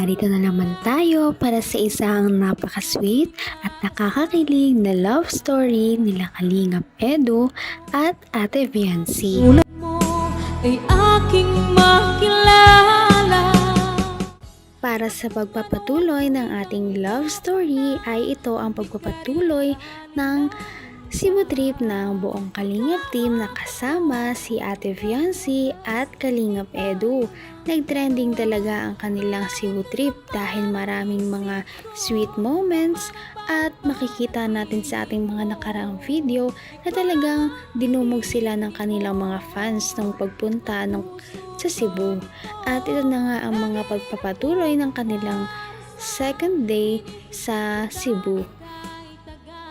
narito na naman tayo para sa isang napaka-sweet at nakakakilig na love story nila Kalingap Edu at Ate Viancy. Tulad mo ay aking makilala. Para sa pagpapatuloy ng ating love story ay ito ang pagpapatuloy ng Cebu trip ng buong Kalingap team na kasama si Ate Viancy at Kalingap Edu. Nag-trending talaga ang kanilang Cebu trip dahil maraming mga sweet moments at makikita natin sa ating mga nakaraang video na talagang dinumog sila ng kanilang mga fans nung pagpunta sa Cebu. At ito na nga ang mga pagpapatuloy ng kanilang second day sa Cebu.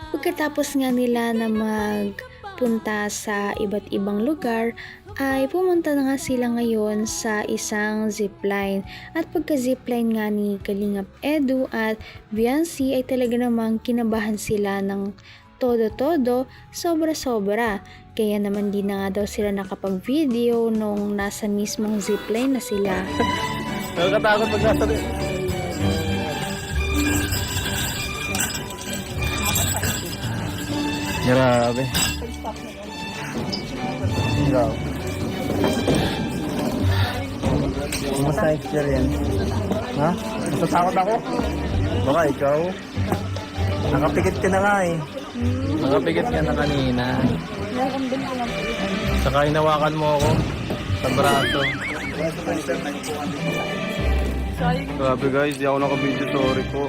Pagkatapos nga nila na magpunta sa iba't ibang lugar, ay pumunta na nga sila ngayon sa isang zipline. At pagka zipline nga ni Kalingap Edu at Viancy ay talaga namang kinabahan sila ng todo-todo, sobra-sobra. Kaya naman di na nga daw sila nakapag-video nung nasa mismong zipline na sila. Nakakatakot pag nasa rin. Grabe. Grabe. Kumusta experience? Ha? Natatakot ako? Baka ikaw? Nakapikit ka na nga eh. Nakapikit ka na kanina. Saka hinawakan mo ako sa braso. Grabe guys, di ako naka-video, sorry po.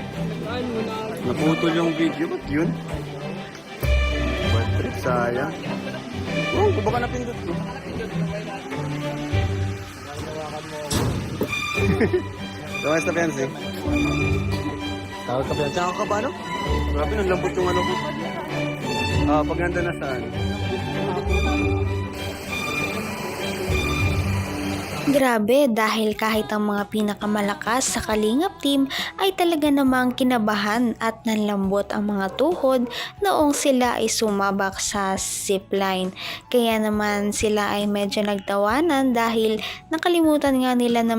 Naputol yung video, ba't yun? Bad trip, sayang. Oh, kung baka napindot ko. Tawag sa Benzi. Tawag ka ba? Saan ka ba, no? Grabe, naglambot yung ano ko. Pag nandun na saan? Grabe dahil kahit ang mga pinakamalakas sa Kalingap team ay talaga namang kinabahan at nanlambot ang mga tuhod noong sila ay sumabak sa zipline. Kaya naman sila ay medyo nagtawanan dahil nakalimutan nga nila na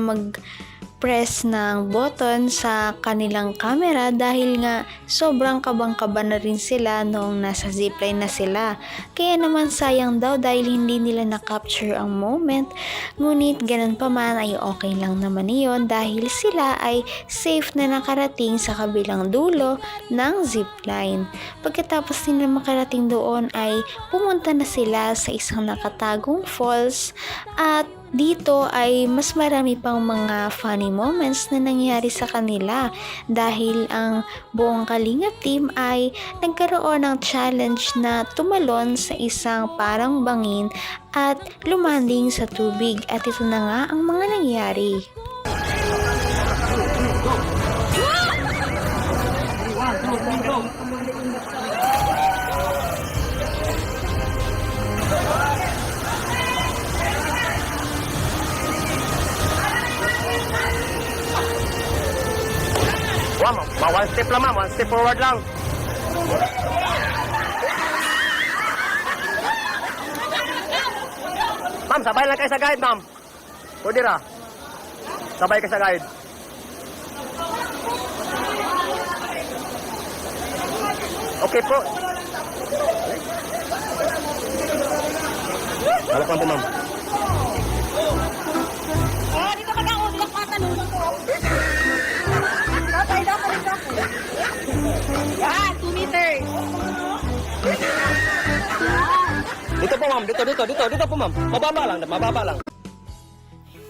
press ng button sa kanilang camera dahil nga sobrang kabang-kaba na rin sila noong nasa zipline na sila. Kaya naman sayang daw dahil hindi nila na-capture ang moment. Ngunit ganun pa man ay okay lang naman iyon dahil sila ay safe na nakarating sa kabilang dulo ng zipline. Pagkatapos nila makarating doon ay pumunta na sila sa isang nakatagong falls at dito ay mas marami pang mga funny moments na nangyari sa kanila dahil ang buong Kalingap team ay nagkaroon ng challenge na tumalon sa isang parang bangin at lumanding sa tubig at ito na nga ang mga nangyari. One step lang ma'am, one step forward lang. Ma'am, sabay lang kayo sa guide ma'am. Pwede ra. Sabay ka sa guide. Okay po. Halapan po ma'am. Dito ka lang, dito ka tanong ko. Tatay daw ka rin ako. Yan, 2 meters. Dito po ma'am, dito po ma'am. Mababa lang.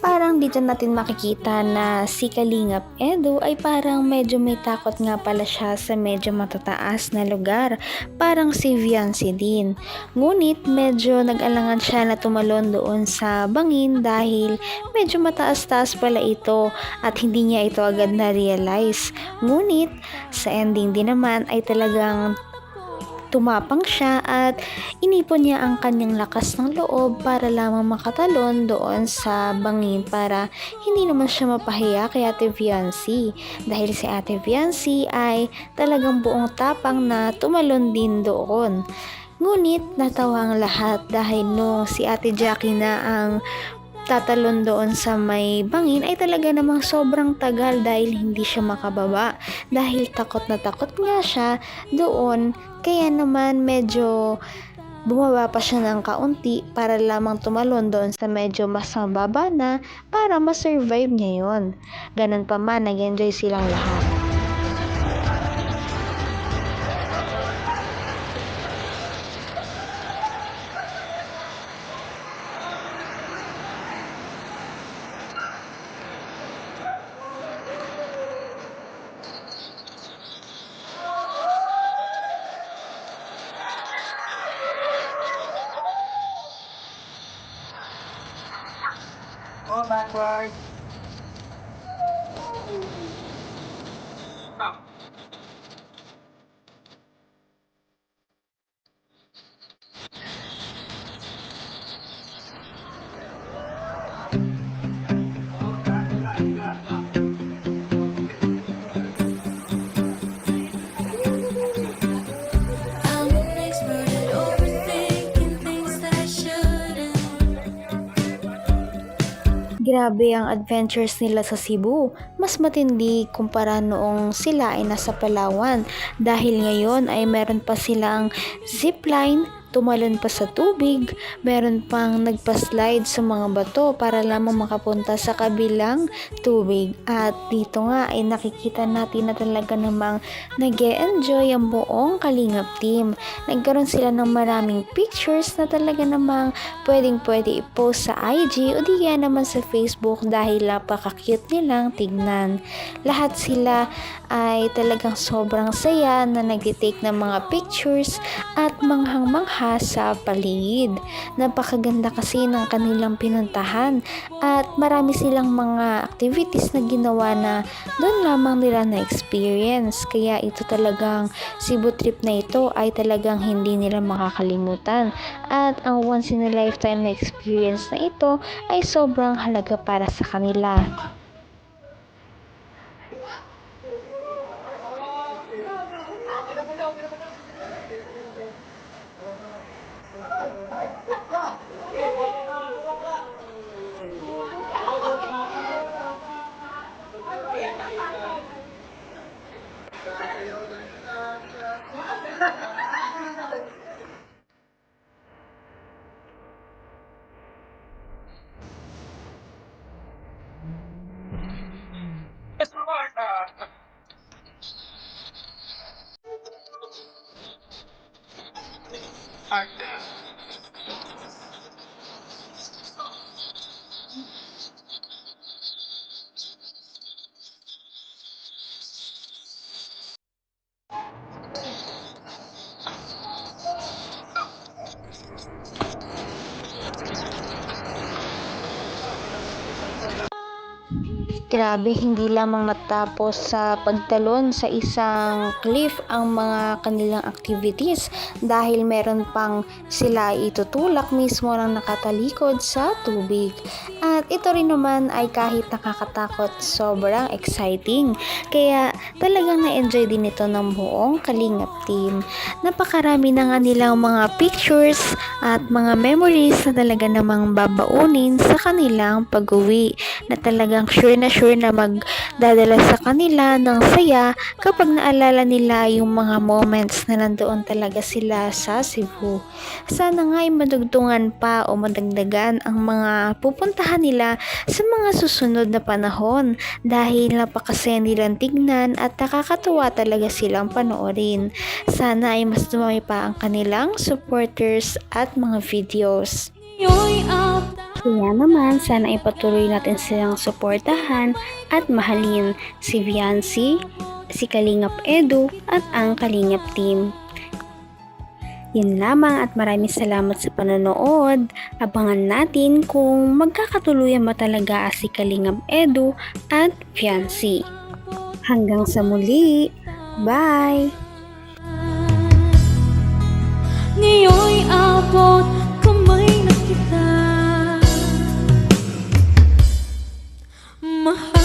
Parang dito natin makikita na si Kalingap Edu ay parang medyo may takot nga pala siya sa medyo matataas na lugar. Parang si Viancy din. Ngunit medyo nag-alangan siya na tumalon doon sa bangin dahil medyo mataas-taas pala ito at hindi niya ito agad na-realize. Ngunit sa ending din naman ay talagang tumapang siya at inipon niya ang kanyang lakas ng loob para lamang makatalon doon sa bangin para hindi naman siya mapahiya kay Ate Viancy. Dahil si Ate Viancy ay talagang buong tapang na tumalon din doon. Ngunit natawa ang lahat dahil nung si Ate Jackie na ang tatalon doon sa may bangin ay talaga namang sobrang tagal dahil hindi siya makababa. Dahil takot na takot nga siya doon, kaya naman medyo bumaba pa siya ng kaunti para lamang tumalon doon sa medyo mas mababa na para ma-survive niya yun. Ganun pa man, nag-enjoy silang lahat. Go backward. I'm an expert at overthinking things that I shouldn't. Grabe ang adventures nila sa Cebu. Mas matindi kumpara noong sila ay nasa Palawan dahil ngayon ay meron pa silang zipline, tumalon pa sa tubig, meron pang nagpa-slide sa mga bato para lamang makapunta sa kabilang tubig. At dito nga ay nakikita natin na talaga namang nag-e-enjoy ang buong Kalingap team. Nagkaroon sila ng maraming pictures na talaga namang pwedeng-pwede i-post sa IG o di kaya naman sa Facebook dahil napaka-cute nilang tignan. Lahat sila ay talagang sobrang saya na nag-take ng mga pictures at manghang-mangha sa paligid. Napakaganda kasi ng kanilang pinuntahan at marami silang mga activities na ginawa na doon lamang nila na-experience. Kaya ito talagang Cebu trip na ito ay talagang hindi nila makakalimutan. At ang once in a lifetime na experience na ito ay sobrang halaga para sa kanila. Grabe, hindi lamang natapos sa pagtalon sa isang cliff ang mga kanilang activities dahil meron pang sila itutulak mismo ng nakatalikod sa tubig. At ito rin naman ay kahit nakakatakot, sobrang exciting. Kaya talagang na-enjoy din ito ng buong Kalingap team. Napakarami na nga nilang mga pictures at mga memories na talaga namang babaunin sa kanilang pag-uwi na talagang sure na magdadala sa kanila ng saya kapag naalala nila yung mga moments na nandoon talaga sila sa Cebu. Sana nga ay madugtungan pa o madagdagan ang mga pupuntahan nila sa mga susunod na panahon dahil napakasaya nilang tignan at nakakatuwa talaga silang panoorin. Sana ay mas dumami pa ang kanilang supporters at mga videos. Kaya naman, sana ipatuloy natin silang suportahan at mahalin si Viancy, si Kalingap Edu at ang Kalingap team. Yun lamang at maraming salamat sa panonood. Abangan natin kung magkakatuluyan ba talaga si Kalingap Edu at Viancy. Hanggang sa muli. Bye! Ngayon'y abot kamay na kita. Mahal